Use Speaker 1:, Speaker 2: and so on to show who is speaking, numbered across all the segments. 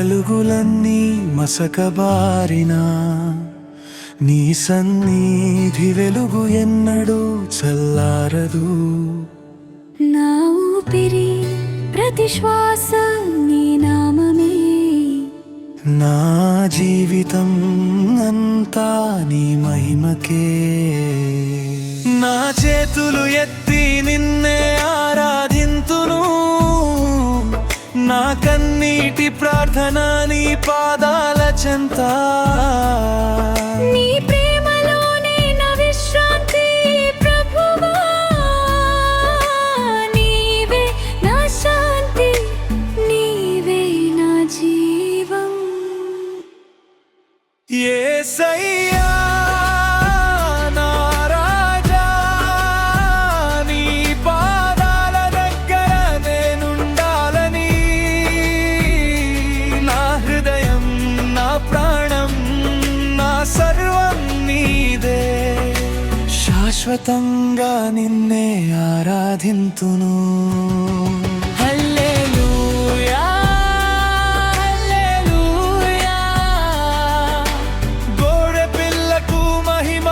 Speaker 1: వెలుగులన్నీ మసకబారినా నీ సన్నిధి వెలుగు ఎన్నడూ చల్లారదు.
Speaker 2: నా ఊపిరి ప్రతి శ్వాస నీ నామమే,
Speaker 1: నా జీవితం అంతా నీ మహిమకే. నా చేతులు ఎత్తి నిన్నే ఆరాధింతును, నా కన్నీటి ప్రార్థన నీ పాదాల చెంత.
Speaker 2: నీ ప్రేమలోనే నా విశ్రాంతి ప్రభువా, నీవే నా శాంతి, నీవే నా జీవం.
Speaker 1: యేసయ్యా నా రాజా, నీ పాదాల దగ్గర నేనుండాలని. నా హృదయం, నా ప్రాణం, నా సర్వం నీదే. శాశ్వతంగా నిన్నే ఆరాధింతును. హల్లెలూయా, హల్లెలూయా. గోడె పిల్లకు మహిమ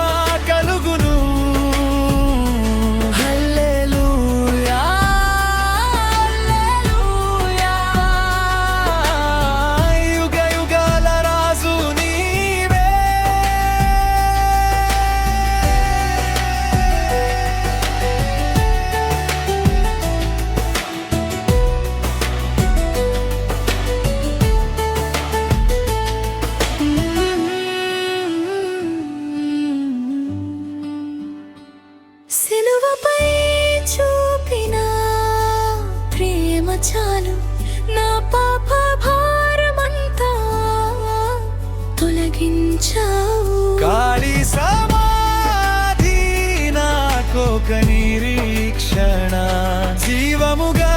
Speaker 1: కలుగును. హల్లెలూయా, హల్లెలూయా. యుగ యుగాల రాజు నీవే.
Speaker 2: సిలువపై చూపిన ప్రేమ చాలు, నా పాప భారమంతా తొలగించావు.
Speaker 1: కాళీ సమాధి నాకొక నిరీక్షణ, జీవముగా